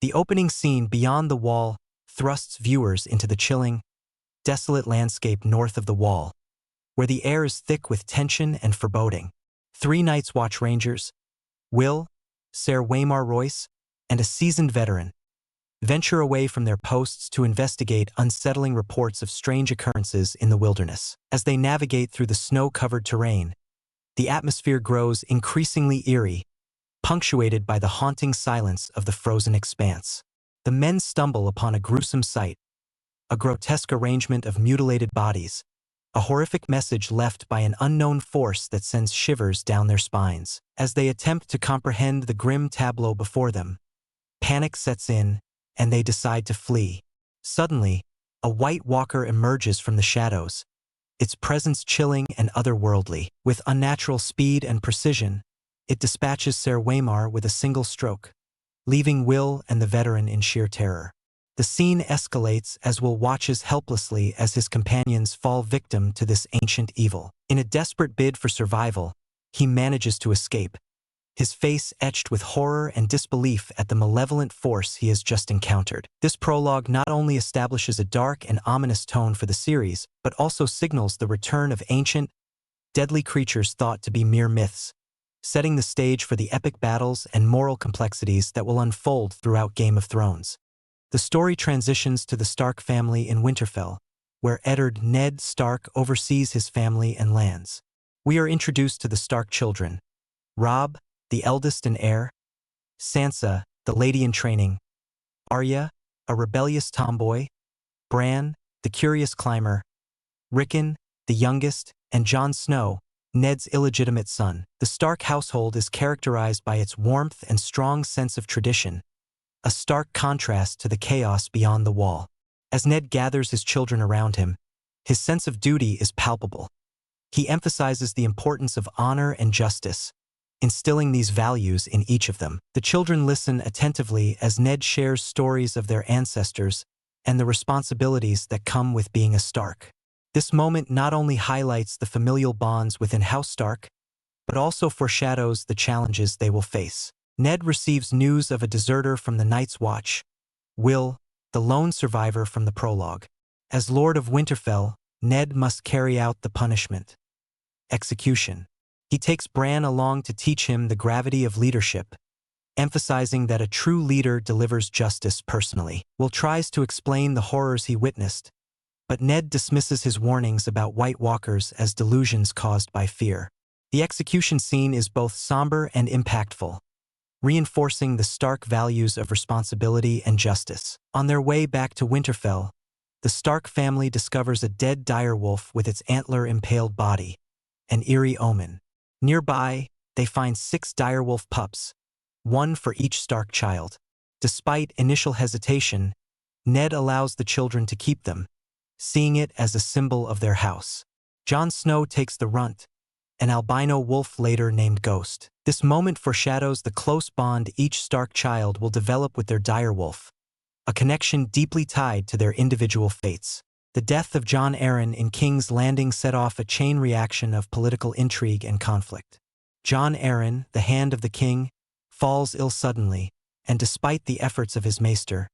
The opening scene, Beyond the Wall, thrusts viewers into the chilling, desolate landscape north of the wall, where the air is thick with tension and foreboding. 3 Night's Watch Rangers, Will, Ser Waymar Royce, and a seasoned veteran, venture away from their posts to investigate unsettling reports of strange occurrences in the wilderness. As they navigate through the snow-covered terrain, the atmosphere grows increasingly eerie, punctuated by the haunting silence of the frozen expanse. The men stumble upon a gruesome sight, a grotesque arrangement of mutilated bodies, a horrific message left by an unknown force that sends shivers down their spines. As they attempt to comprehend the grim tableau before them, panic sets in, and they decide to flee. Suddenly, a White Walker emerges from the shadows, its presence chilling and otherworldly. With unnatural speed and precision, it dispatches Ser Waymar with a single stroke, leaving Will and the veteran in sheer terror. The scene escalates as Will watches helplessly as his companions fall victim to this ancient evil. In a desperate bid for survival, he manages to escape, his face etched with horror and disbelief at the malevolent force he has just encountered. This prologue not only establishes a dark and ominous tone for the series, but also signals the return of ancient, deadly creatures thought to be mere myths, setting the stage for the epic battles and moral complexities that will unfold throughout Game of Thrones. The story transitions to the Stark family in Winterfell, where Eddard Ned Stark oversees his family and lands. We are introduced to the Stark children: Robb, the eldest and heir; Sansa, the lady in training; Arya, a rebellious tomboy; Bran, the curious climber; Rickon, the youngest; and Jon Snow, Ned's illegitimate son. The Stark household is characterized by its warmth and strong sense of tradition, a stark contrast to the chaos beyond the wall. As Ned gathers his children around him, his sense of duty is palpable. He emphasizes the importance of honor and justice, instilling these values in each of them. The children listen attentively as Ned shares stories of their ancestors and the responsibilities that come with being a Stark. This moment not only highlights the familial bonds within House Stark, but also foreshadows the challenges they will face. Ned receives news of a deserter from the Night's Watch, Will, the lone survivor from the prologue. As Lord of Winterfell, Ned must carry out the punishment: execution. He takes Bran along to teach him the gravity of leadership, emphasizing that a true leader delivers justice personally. Will tries to explain the horrors he witnessed, but Ned dismisses his warnings about White Walkers as delusions caused by fear. The execution scene is both somber and impactful, reinforcing the Stark values of responsibility and justice. On their way back to Winterfell, the Stark family discovers a dead direwolf with its antler-impaled body, an eerie omen. Nearby, they find 6 direwolf pups, one for each Stark child. Despite initial hesitation, Ned allows the children to keep them, seeing it as a symbol of their house. Jon Snow takes the runt, an albino wolf later named Ghost. This moment foreshadows the close bond each Stark child will develop with their direwolf, a connection deeply tied to their individual fates. The death of Jon Arryn in King's Landing set off a chain reaction of political intrigue and conflict. Jon Arryn, the Hand of the King, falls ill suddenly, and despite the efforts of his maester,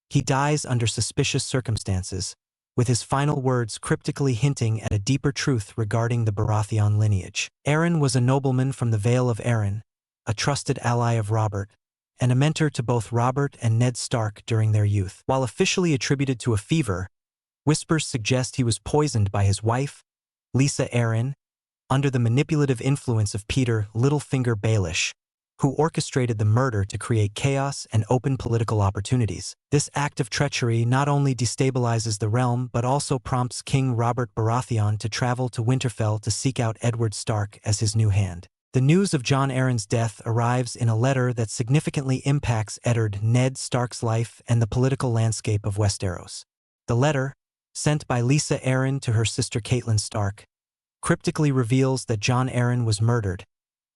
he dies under suspicious circumstances, with his final words cryptically hinting at a deeper truth regarding the Baratheon lineage. Arryn was a nobleman from the Vale of Arryn, a trusted ally of Robert, and a mentor to both Robert and Ned Stark during their youth. While officially attributed to a fever, whispers suggest he was poisoned by his wife, Lysa Arryn, under the manipulative influence of Peter Littlefinger Baelish, who orchestrated the murder to create chaos and open political opportunities. This act of treachery not only destabilizes the realm but also prompts King Robert Baratheon to travel to Winterfell to seek out Eddard Stark as his new hand. The news of Jon Arryn's death arrives in a letter that significantly impacts Eddard Ned Stark's life and the political landscape of Westeros. The letter, sent by Lysa Arryn to her sister Catelyn Stark, cryptically reveals that Jon Arryn was murdered,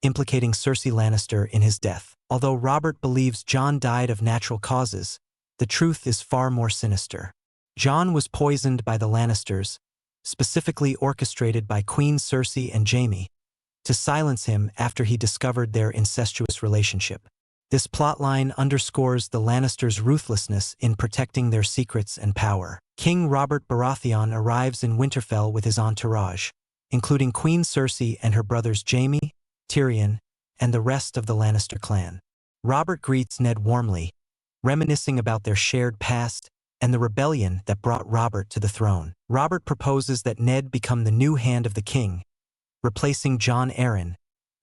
implicating Cersei Lannister in his death. Although Robert believes Jon died of natural causes, the truth is far more sinister. Jon was poisoned by the Lannisters, specifically orchestrated by Queen Cersei and Jaime, to silence him after he discovered their incestuous relationship. This plotline underscores the Lannisters' ruthlessness in protecting their secrets and power. King Robert Baratheon arrives in Winterfell with his entourage, including Queen Cersei and her brothers Jaime, Tyrion, and the rest of the Lannister clan. Robert greets Ned warmly, reminiscing about their shared past and the rebellion that brought Robert to the throne. Robert proposes that Ned become the new hand of the king, replacing Jon Arryn,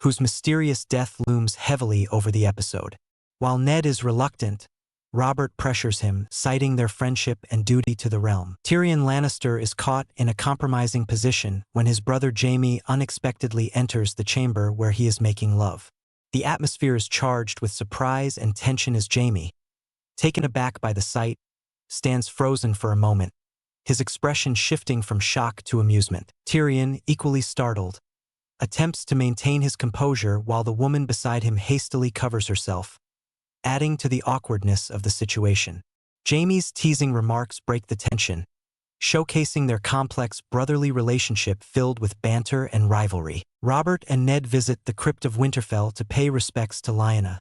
whose mysterious death looms heavily over the episode. While Ned is reluctant, Robert pressures him, citing their friendship and duty to the realm. Tyrion Lannister is caught in a compromising position when his brother Jaime unexpectedly enters the chamber where he is making love. The atmosphere is charged with surprise and tension as Jaime, taken aback by the sight, stands frozen for a moment, his expression shifting from shock to amusement. Tyrion, equally startled, attempts to maintain his composure while the woman beside him hastily covers herself, adding to the awkwardness of the situation. Jaime's teasing remarks break the tension, showcasing their complex brotherly relationship filled with banter and rivalry. Robert and Ned visit the crypt of Winterfell to pay respects to Lyanna,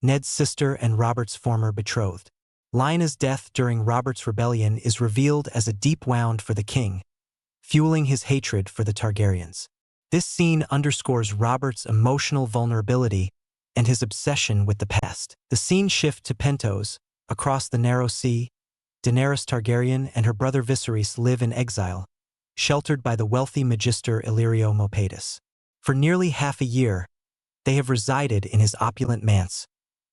Ned's sister and Robert's former betrothed. Lyanna's death during Robert's rebellion is revealed as a deep wound for the king, fueling his hatred for the Targaryens. This scene underscores Robert's emotional vulnerability and his obsession with the past. The scene shifts to Pentos, across the narrow sea. Daenerys Targaryen and her brother Viserys live in exile, sheltered by the wealthy magister Illyrio Mopatis. For nearly half a year, they have resided in his opulent manse,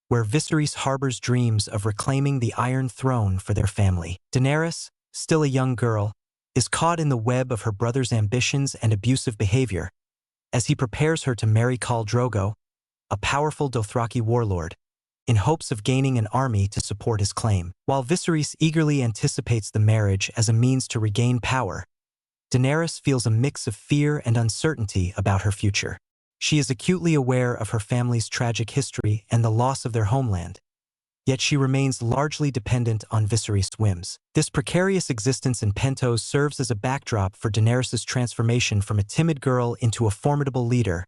where Viserys harbors dreams of reclaiming the Iron Throne for their family. Daenerys, still a young girl, is caught in the web of her brother's ambitions and abusive behavior, as he prepares her to marry Khal Drogo, a powerful Dothraki warlord, in hopes of gaining an army to support his claim. While Viserys eagerly anticipates the marriage as a means to regain power, Daenerys feels a mix of fear and uncertainty about her future. She is acutely aware of her family's tragic history and the loss of their homeland, yet she remains largely dependent on Viserys' whims. This precarious existence in Pentos serves as a backdrop for Daenerys' transformation from a timid girl into a formidable leader,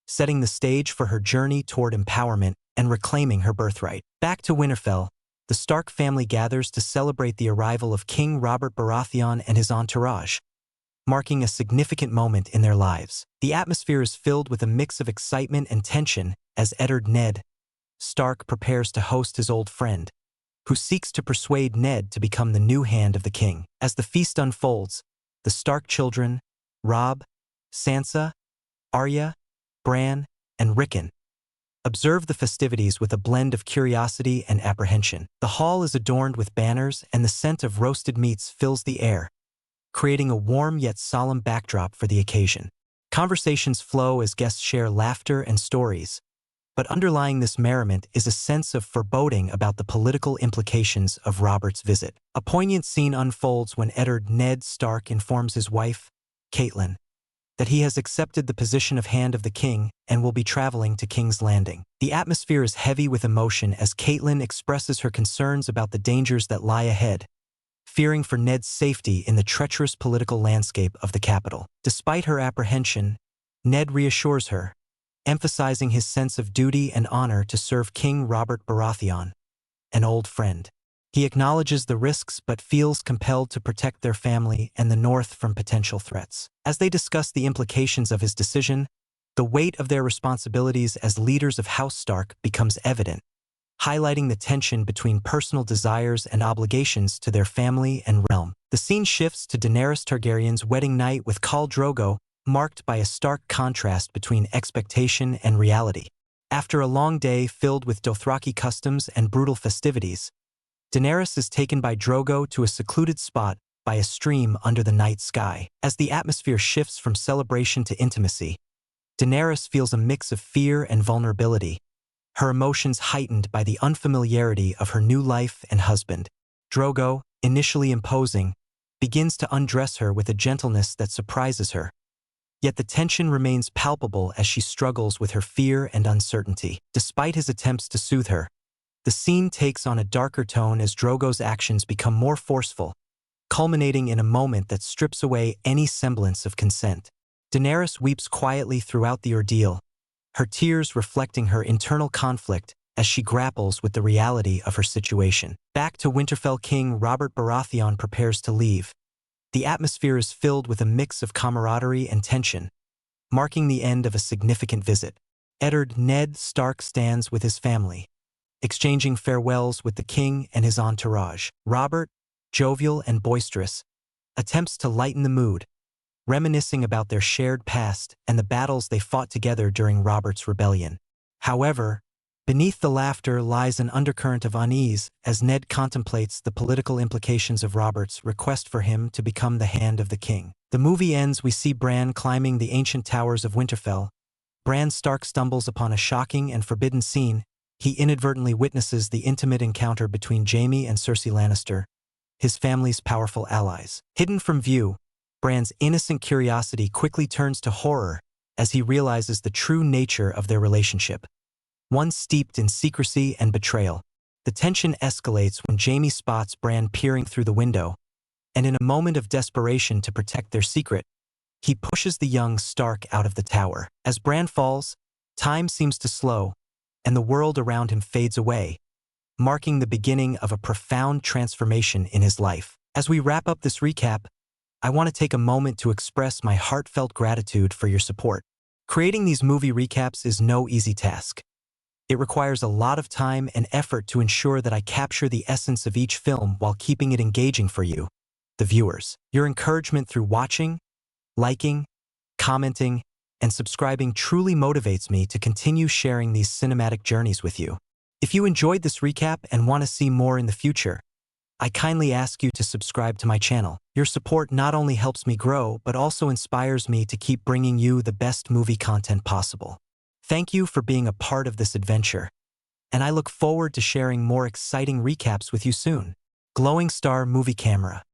setting the stage for her journey toward empowerment and reclaiming her birthright. Back to Winterfell, the Stark family gathers to celebrate the arrival of King Robert Baratheon and his entourage, marking a significant moment in their lives. The atmosphere is filled with a mix of excitement and tension as Eddard Ned Stark prepares to host his old friend, who seeks to persuade Ned to become the new hand of the king. As the feast unfolds, the Stark children, Robb, Sansa, Arya, Bran, and Rickon, observe the festivities with a blend of curiosity and apprehension. The hall is adorned with banners and the scent of roasted meats fills the air, creating a warm yet solemn backdrop for the occasion. Conversations flow as guests share laughter and stories, but underlying this merriment is a sense of foreboding about the political implications of Robert's visit. A poignant scene unfolds when Eddard Ned Stark informs his wife, Catelyn, that he has accepted the position of Hand of the King and will be traveling to King's Landing. The atmosphere is heavy with emotion as Catelyn expresses her concerns about the dangers that lie ahead, fearing for Ned's safety in the treacherous political landscape of the capital. Despite her apprehension, Ned reassures her, emphasizing his sense of duty and honor to serve King Robert Baratheon, an old friend. He acknowledges the risks but feels compelled to protect their family and the North from potential threats. As they discuss the implications of his decision, the weight of their responsibilities as leaders of House Stark becomes evident, highlighting the tension between personal desires and obligations to their family and realm. The scene shifts to Daenerys Targaryen's wedding night with Khal Drogo, marked by a stark contrast between expectation and reality. After a long day filled with Dothraki customs and brutal festivities, Daenerys is taken by Drogo to a secluded spot by a stream under the night sky. As the atmosphere shifts from celebration to intimacy, Daenerys feels a mix of fear and vulnerability, her emotions heightened by the unfamiliarity of her new life and husband. Drogo, initially imposing, begins to undress her with a gentleness that surprises her. Yet the tension remains palpable as she struggles with her fear and uncertainty. Despite his attempts to soothe her, the scene takes on a darker tone as Drogo's actions become more forceful, culminating in a moment that strips away any semblance of consent. Daenerys weeps quietly throughout the ordeal, her tears reflecting her internal conflict as she grapples with the reality of her situation. Back to Winterfell, King Robert Baratheon prepares to leave. The atmosphere is filled with a mix of camaraderie and tension, marking the end of a significant visit. Eddard Ned Stark stands with his family, exchanging farewells with the king and his entourage. Robert, jovial and boisterous, attempts to lighten the mood, reminiscing about their shared past and the battles they fought together during Robert's rebellion. However, beneath the laughter lies an undercurrent of unease as Ned contemplates the political implications of Robert's request for him to become the Hand of the King. The movie ends, we see Bran climbing the ancient towers of Winterfell. Bran Stark stumbles upon a shocking and forbidden scene. He inadvertently witnesses the intimate encounter between Jaime and Cersei Lannister, his family's powerful allies. Hidden from view, Bran's innocent curiosity quickly turns to horror as he realizes the true nature of their relationship, one steeped in secrecy and betrayal. The tension escalates when Jaime spots Bran peering through the window, and in a moment of desperation to protect their secret, he pushes the young Stark out of the tower. As Bran falls, time seems to slow, and the world around him fades away, marking the beginning of a profound transformation in his life. As we wrap up this recap, I want to take a moment to express my heartfelt gratitude for your support. Creating these movie recaps is no easy task. It requires a lot of time and effort to ensure that I capture the essence of each film while keeping it engaging for you, the viewers. Your encouragement through watching, liking, commenting, and subscribing truly motivates me to continue sharing these cinematic journeys with you. If you enjoyed this recap and want to see more in the future, I kindly ask you to subscribe to my channel. Your support not only helps me grow, but also inspires me to keep bringing you the best movie content possible. Thank you for being a part of this adventure, and I look forward to sharing more exciting recaps with you soon. Glowing Star Movie Camera.